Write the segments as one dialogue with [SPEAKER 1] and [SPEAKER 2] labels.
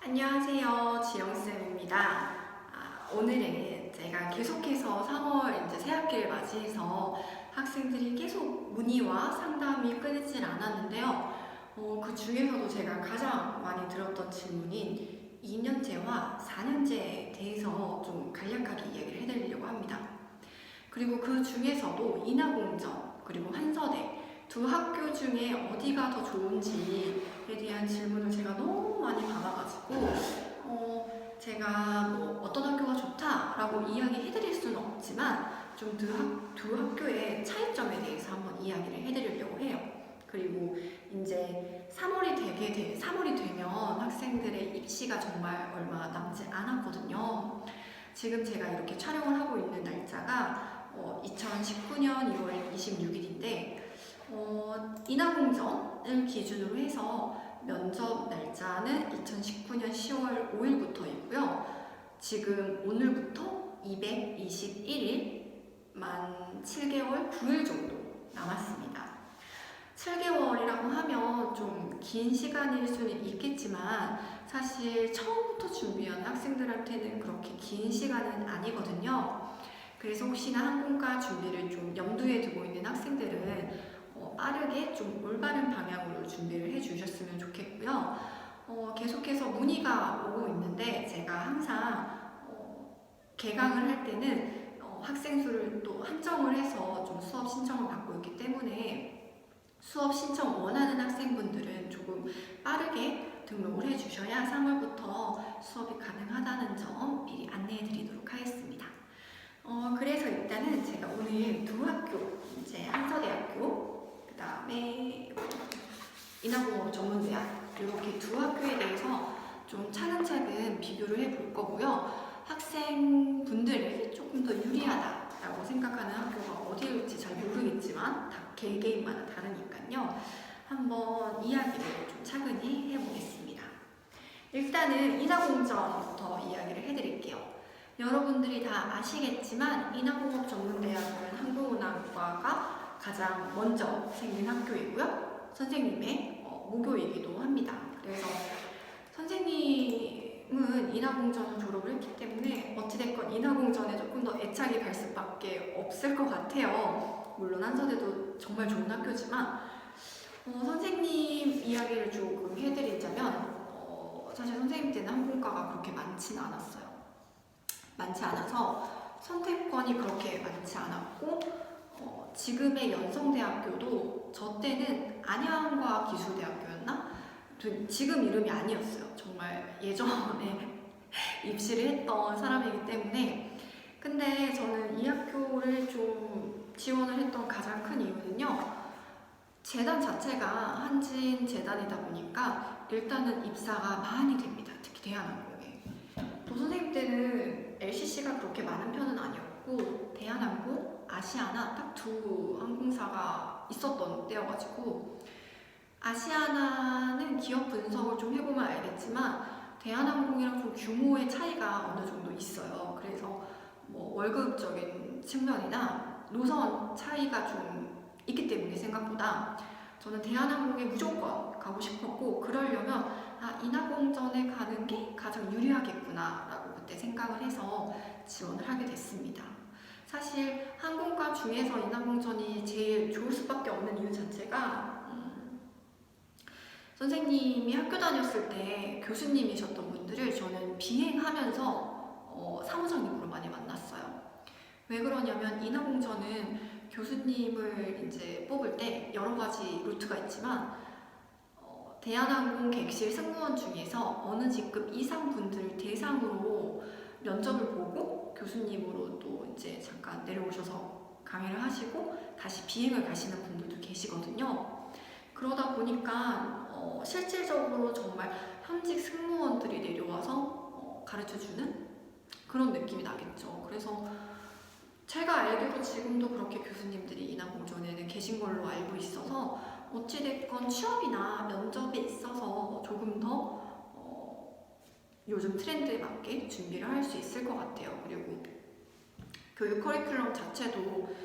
[SPEAKER 1] 안녕하세요. 지영쌤입니다. 오늘은 제가 계속해서 3월 이제 새학기를 맞이해서 학생들이 계속 문의와 상담이 끊이질 않았는데요. 그 중에서도 제가 가장 많이 들었던 질문인 2년제와 4년제에 대해서 좀 간략하게 이야기를 해드리려고 합니다. 그리고 그 중에서도 인하공전 그리고 한서대 두 학교 중에 어디가 더 좋은지에 대한 질문을 제가 너무 많이 받아가지고 제가 뭐 어떤 학교가 좋다라고 이야기해드릴 수는 없지만 좀 두 학교의 차이점에 대해서 한번 이야기를 해드리려고 해요. 그리고 이제 3월이 되면 학생들의 입시가 정말 얼마 남지 않았거든요. 지금 제가 이렇게 촬영을 하고 있는 날짜가 2019년 2월 26일인데 인하공전을 기준으로 해서 면접 날짜는 2019년 10월 5일부터이고요. 지금 오늘부터 221일, 만 7개월 9일 정도 남았습니다. 7개월이라고 하면 좀 긴 시간일 수는 있겠지만 사실 처음부터 준비한 학생들한테는 그렇게 긴 시간은 아니거든요. 그래서 혹시나 항공과 준비를 좀 염두에 두고 있는 학생들은 빠르게 좀 올바른 방향으로 준비를 해주셨으면 좋겠고요. 계속해서 문의가 오고 있는데 제가 항상 개강을 할 때는 학생 수를 또 한정을 해서 좀 수업 신청을 받고 있기 때문에 수업 신청 원하는 학생분들은 조금 빠르게 등록을 해주셔야 3월부터 수업이 가능하다는 점 미리 안내해 드리도록 하겠습니다. 그래서 일단은 제가 오늘 두 학교, 이제 한서대학교, 그 다음에 인하공업 전문대학 이렇게 두 학교에 대해서 좀 차근차근 비교를 해볼 거고요. 학생분들이 조금 더 유리하다라고 생각하는 학교가 어디일지 잘 모르겠지만 다 개개인마다 다르니까요. 한번 이야기를 좀 차근히 해보겠습니다. 일단은 인하공전부터 이야기를 해드릴게요. 여러분들이 다 아시겠지만 인하공업 전문대학은 항공운항과가 가장 먼저 생긴 학교이고요. 선생님의 모교이기도 합니다. 그래서 선생님은 인하공전을 졸업을 했기 때문에 어찌됐건 인하공전에 조금 더 애착이 갈 수밖에 없을 것 같아요. 물론 한서대도 정말 좋은 학교지만 선생님 이야기를 조금 해드리자면 사실 선생님 때는 항공과가 그렇게 많지는 않았어요. 많지 않아서 선택권이 그렇게 많지 않았고 지금의 연성대학교도 저 때는 안양과기술대학교였나? 지금 이름이 아니었어요. 정말 예전에 입시를 했던 사람이기 때문에. 근데 저는 이 학교를 좀 지원을 했던 가장 큰 이유는요. 재단 자체가 한진재단이다 보니까 일단은 입사가 많이 됩니다. 특히 대한항공에. 또 선생님 때는 LCC가 그렇게 많은 편은 아니었고 대한항공, 아시아나 딱 두 항공사가 있었던 때여가지고 아시아나는 기업 분석을 좀 해보면 알겠지만 대한항공이랑 좀 규모의 차이가 어느 정도 있어요. 그래서 뭐 월급적인 측면이나 노선 차이가 좀 있기 때문에 생각보다 저는 대한항공에 무조건 가고 싶었고 그러려면 인하공전에 가는 게 가장 유리하겠구나 라고 그때 생각을 해서 지원을 하게 됐습니다. 사실 항공과 중에서 인하공전이 제일 좋을 수밖에 없는 이유 자체가 선생님이 학교 다녔을 때 교수님이셨던 분들을 저는 비행하면서 사무장님으로 많이 만났어요. 왜 그러냐면 인하공전은 교수님을 이제 뽑을 때 여러 가지 루트가 있지만 대한항공 객실 승무원 중에서 어느 직급 이상 분들을 대상으로 면접을 보고 교수님으로 또 이제 잠깐 내려오셔서 강의를 하시고 다시 비행을 가시는 분들도 계시거든요. 그러다 보니까 실질적으로 정말 현직 승무원들이 내려와서 가르쳐주는 그런 느낌이 나겠죠. 그래서 제가 알기로 지금도 그렇게 교수님들이 인하공전에는 계신 걸로 알고 있어서 어찌됐건 취업이나 면접에 있어서 조금 더 요즘 트렌드에 맞게 준비를 할 수 있을 것 같아요. 그리고 교육 커리큘럼 자체도 뭐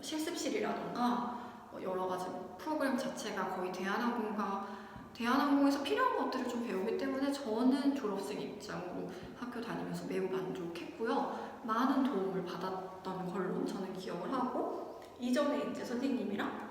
[SPEAKER 1] 실습실이라던가 여러 가지 프로그램 자체가 거의 대한항공에서 필요한 것들을 좀 배우기 때문에 저는 졸업 입장으로 학교 다니면서 매우 만족했고요. 많은 도움을 받았던 걸로 저는 기억을 하고, 이전에 이제 선생님이랑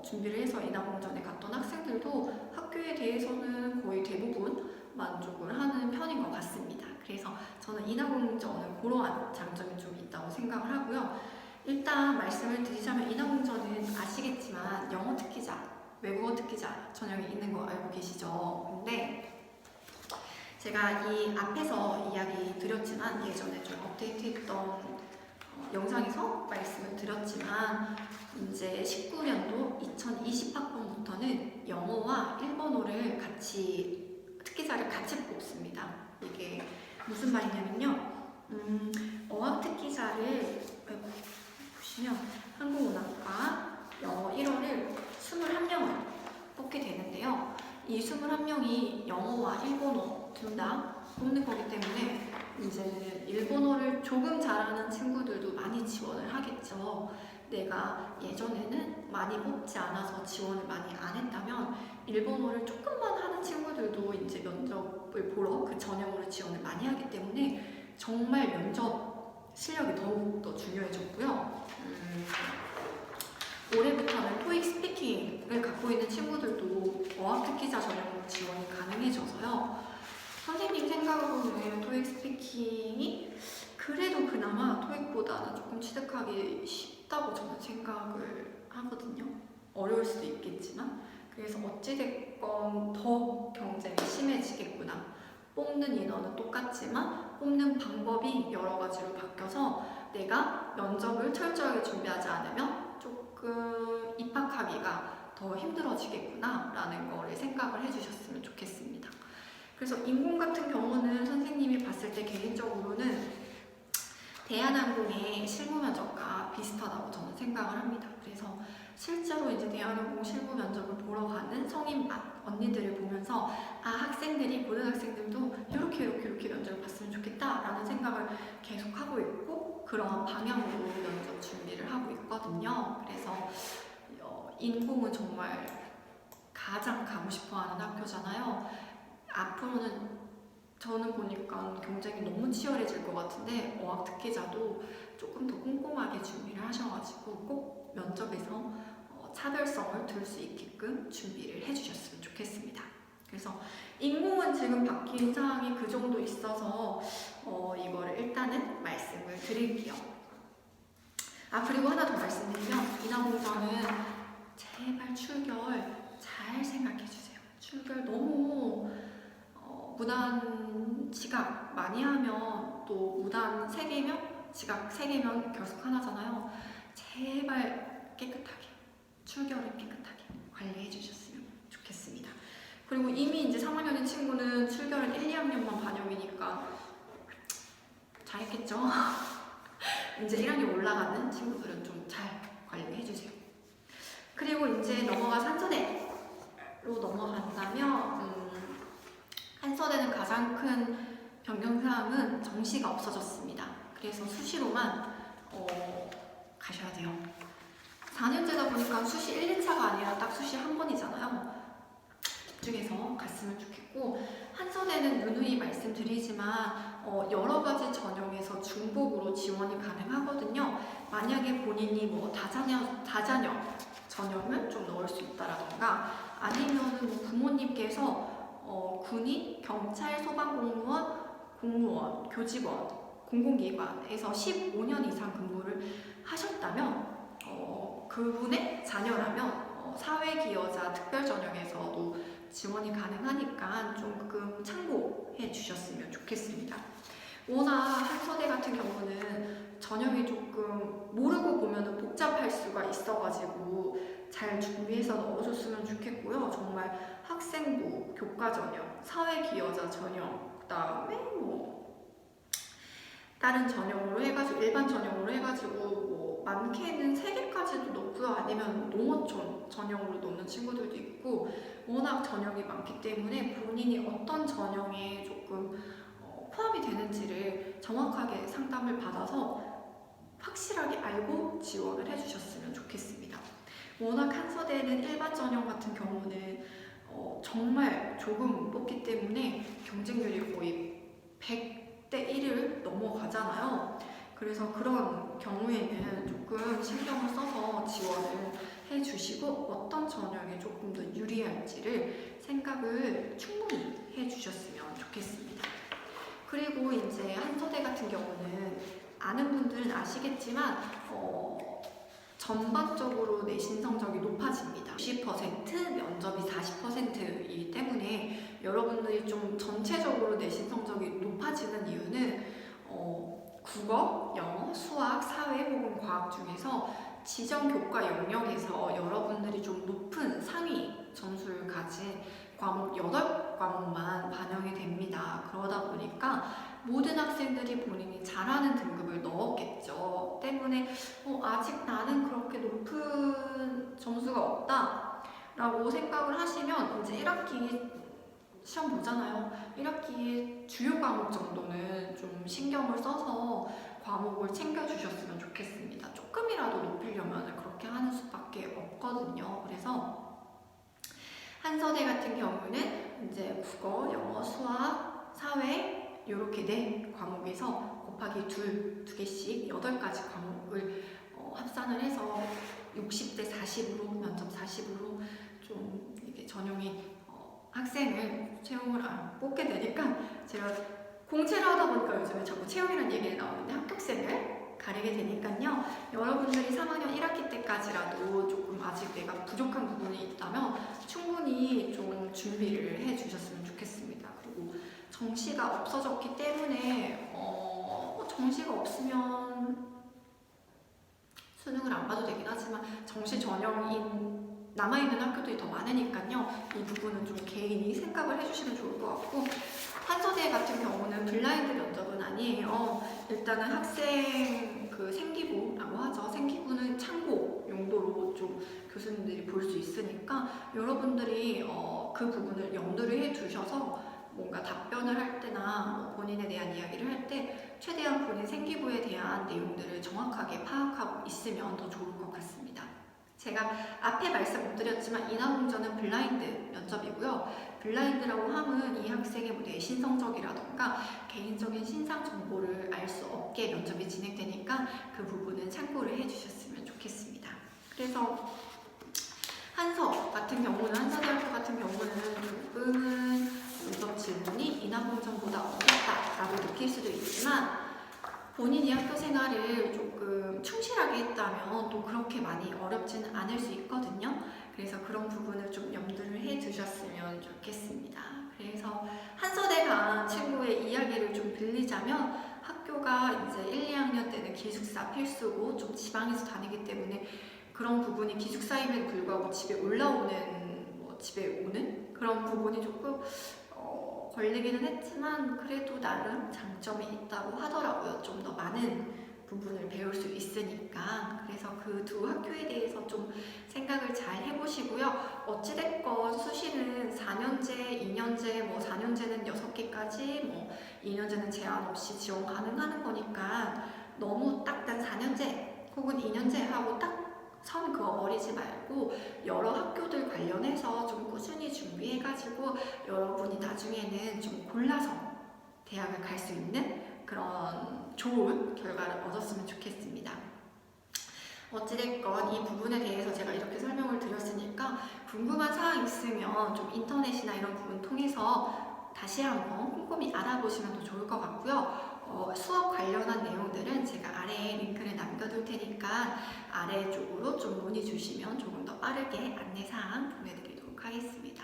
[SPEAKER 1] 준비를 해서 인하공전에 갔던 학생들도 학교에 대해서는 거의 대부분 만족을 하는 편인 것 같습니다. 그래서 저는 인하공전은 그러한 장점이 좀 있다고 생각을 하고요. 일단 말씀을 드리자면 인하공전은 아시겠지만 영어 특기자, 외국어 특기자 전형이 있는 거 알고 계시죠? 근데 제가 이 앞에서 이야기 드렸지만 예전에 좀 업데이트했던 영상에서 말씀을 드렸지만 이제 19년도 2020학번부터는 영어와 일본어를 같이 특기자를 같이 뽑습니다. 이게 무슨 말이냐면요. 어학 특기자를 보시면 한국문학과 영어 1어를 21명을 뽑게 되는데요. 이 21명이 영어와 일본어 둘 다 뽑는 거기 때문에 이제 일본어를 조금 잘하는 친구들도 많이 지원을 하겠죠. 내가 예전에는 많이 뽑지 않아서 지원을 많이 안 했다면 일본어를 조금만 하는 친구들도 이제 면접을 보러 그 전형으로 지원을 많이 하기 때문에 정말 면접 실력이 더욱더 중요해졌고요. 올해부터는 토익 스피킹을 갖고 있는 친구들도 어학 특기자 전형으로 지원이 가능해져서요. 선생님 생각으로는 토익 스피킹이 그래도 그나마 토익보다는 조금 취득하기 쉽다고 저는 생각을 하거든요. 어려울 수도 있겠지만 그래서 어찌됐건 더 경쟁이 심해지겠구나. 뽑는 인원은 똑같지만 뽑는 방법이 여러 가지로 바뀌어서 내가 면접을 철저하게 준비하지 않으면 조금 입학하기가 더 힘들어지겠구나 라는 거를 생각을 해주셨으면 좋겠습니다. 그래서 인공 같은 경우는 선생님이 봤을 때 개인적으로는 대한항공의 실무 면접과 비슷하다고 저는 생각을 합니다. 그래서 실제로 이제 대한항공 실무 면접을 보러 가는 성인 언니들을 보면서 아, 학생들이 고등학생들도 이렇게 면접을 봤으면 좋겠다라는 생각을 계속 하고 있고 그러한 방향으로 면접 준비를 하고 있거든요. 그래서 인공은 정말 가장 가고 싶어하는 학교잖아요. 앞으로는 저는 보니까 경쟁이 너무 치열해질 것 같은데 어학 특기자도 조금 더 꼼꼼하게 준비를 하셔가지고 꼭 면접에서 차별성을 둘 수 있게끔 준비를 해주셨으면 좋겠습니다. 그래서 인공은 지금 바뀐 사항이 그 정도 있어서 이거를 일단은 말씀을 드릴게요. 아, 그리고 하나 더 말씀드리면 인하공전은 제발 출결 잘 생각해주세요. 출결 너무 무단 지각 많이 하면 또 무단 3개면 지각 3개면 결석 하나잖아요. 제발 깨끗하게 출결을 깨끗하게 관리해 주셨으면 좋겠습니다. 그리고 이미 이제 3학년인 친구는 출결은 1, 2학년만 반영이니까 잘했겠죠? 이제 1학년 올라가는 친구들은 좀 잘 관리해 주세요. 그리고 이제 넘어가 한서대로 넘어간다면 한서대는 가장 큰 변경사항은 정시가 없어졌습니다. 그래서 수시로만 가셔야 돼요. 4년제다 보니까 수시 1, 2차가 아니라 딱 수시 한 번이잖아요. 집중해서 갔으면 좋겠고 한서대는 누누이 말씀드리지만 여러 가지 전형에서 중복으로 지원이 가능하거든요. 만약에 본인이 뭐 다자녀 전형을 좀 넣을 수 있다라던가 아니면은 뭐 부모님께서 군인, 경찰, 소방공무원, 공무원, 교직원, 공공기관에서 15년 이상 근무를 하셨다면 그분의 자녀라면 사회기여자 특별전형에서도 지원이 가능하니까 조금 참고해 주셨으면 좋겠습니다. 워낙 한서대 같은 경우는 전형이 조금 모르고 보면 복잡할 수가 있어가지고 잘 준비해서 넣어줬으면 좋겠고요. 정말 학생부, 교과 전형, 사회기여자 전형, 그다음에 뭐 다른 전형으로 해가지고 일반 전형으로 해가지고 뭐 많게는 3개까지도 넣고요. 아니면 농어촌 전형으로 넣는 친구들도 있고 워낙 전형이 많기 때문에 본인이 어떤 전형에 조금 포함이 되는지를 정확하게 상담을 받아서 확실하게 알고 지원을 해주셨으면 좋겠습니다. 워낙 한서대는 일반 전형 같은 경우는 정말 조금 못 뽑기 때문에 경쟁률이 거의 그래서 그런 경우에는 조금 신경을 써서 지원을 해주시고 어떤 전형에 조금 더 유리할지를 생각을 충분히 해주셨으면 좋겠습니다. 그리고 이제 한서대 같은 경우는 아는 분들은 아시겠지만 전반적으로 내신 성적이 높아집니다. 60% 면접이 40%이기 때문에 여러분들이 좀 전체적으로 내신 성적이 높아지는 이유는 국어, 영어, 수학, 사회 혹은 과학 중에서 지정 교과 영역에서 여러분들이 좀 높은 상위 점수를 가진 과목 8과목만 반영이 됩니다. 그러다 보니까 모든 학생들이 본인이 잘하는 등급을 넣었겠죠. 때문에 아직 나는 그렇게 높은 점수가 없다 라고 생각을 하시면 이제 1학기 시험 보잖아요. 1학기에 주요 과목 정도는 좀 신경을 써서 과목을 챙겨주셨으면 좋겠습니다. 조금이라도 높이려면 그렇게 하는 수밖에 없거든요. 그래서 한서대 같은 경우는 이제 국어, 영어, 수학, 사회 이렇게 4과목에서 곱하기 두 개씩 8가지 과목을 합산을 해서 60대 40으로 면접 40으로 좀 이게 전형이 학생을 채용을 뽑게 되니까 제가 공채를 하다 보니까 요즘에 자꾸 채용이라는 얘기가 나오는데 합격생을 가리게 되니까요. 여러분들이 3학년 1학기 때까지라도 조금 아직 내가 부족한 부분이 있다면 충분히 좀 준비를 해주셨으면 좋겠습니다. 그리고 정시가 없어졌기 때문에 정시가 없으면 수능을 안 봐도 되긴 하지만 정시 전형인 남아있는 학교들이 더 많으니까요. 이 부분은 좀 개인이 생각을 해주시면 좋을 것 같고 한서대 같은 경우는 블라인드 면접은 아니에요. 일단은 학생 그 생기부라고 하죠. 생기부는 참고 용도로 좀 교수님들이 볼 수 있으니까 여러분들이 그 부분을 염두를 해두셔서 뭔가 답변을 할 때나 뭐 본인에 대한 이야기를 할 때 최대한 본인 생기부에 대한 내용들을 정확하게 파악하고 있으면 더 좋을 것 같습니다. 제가 앞에 말씀 못 드렸지만 인하공전은 블라인드 면접이고요. 블라인드라고 함은 이 학생의 뭐 내신 성적이라던가 개인적인 신상 정보를 알 수 없게 면접이 진행되니까 그 부분은 참고를 해주셨으면 좋겠습니다. 그래서 한서 같은 경우는 한서대학교 같은 경우는 조금은 면접 질문이 인하공전보다 어렵다라고 느낄 수도 있지만 본인이 학교 생활을 조금 충실하게 했다면 또 그렇게 많이 어렵지는 않을 수 있거든요. 그래서 그런 부분을 좀 염두를 해 두셨으면 좋겠습니다. 그래서 한서대 간 친구의 이야기를 좀 빌리자면 학교가 이제 1, 2학년 때는 기숙사 필수고 좀 지방에서 다니기 때문에 그런 부분이 기숙사임에도 불구하고 집에 오는 그런 부분이 조금 걸리기는 했지만 그래도 나름 장점이 있다고 하더라고요. 좀 더 많은 부분을 배울 수 있으니까. 그래서 그 두 학교에 대해서 좀 생각을 잘 해보시고요. 어찌됐건 수시는 4년제, 2년제, 뭐 4년제는 6개까지, 뭐 2년제는 제한 없이 지원 가능하는 거니까 너무 딱 단 4년제 혹은 2년제 하고 딱 선 그어버리지 말고 여러 학교들 관련해서 좀 꾸준히 준비해가지고 여러분이 나중에는 좀 골라서 대학을 갈 수 있는 그런 좋은 결과를 얻었으면 좋겠습니다. 어찌됐건 이 부분에 대해서 제가 이렇게 설명을 드렸으니까 궁금한 사항 있으면 좀 인터넷이나 이런 부분 통해서 다시 한번 꼼꼼히 알아보시면 더 좋을 것 같고요. 수업 관련한 내용들은 제가 아래에 링크를 남겨둘 테니까 아래 쪽으로 좀 문의 주시면 조금 더 빠르게 안내사항 보내드리도록 하겠습니다.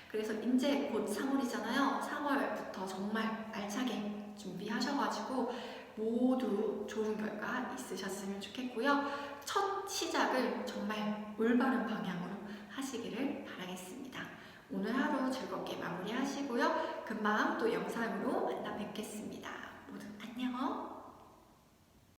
[SPEAKER 1] 그래서 이제 곧 3월이잖아요. 3월부터 정말 알차게 준비하셔가지고 모두 좋은 결과 있으셨으면 좋겠고요. 첫 시작을 정말 올바른 방향으로 하시기를 바라겠습니다. 오늘 하루 즐겁게 마무리하시고요. 금방 또 영상으로 만나 뵙겠습니다. 모두 안녕!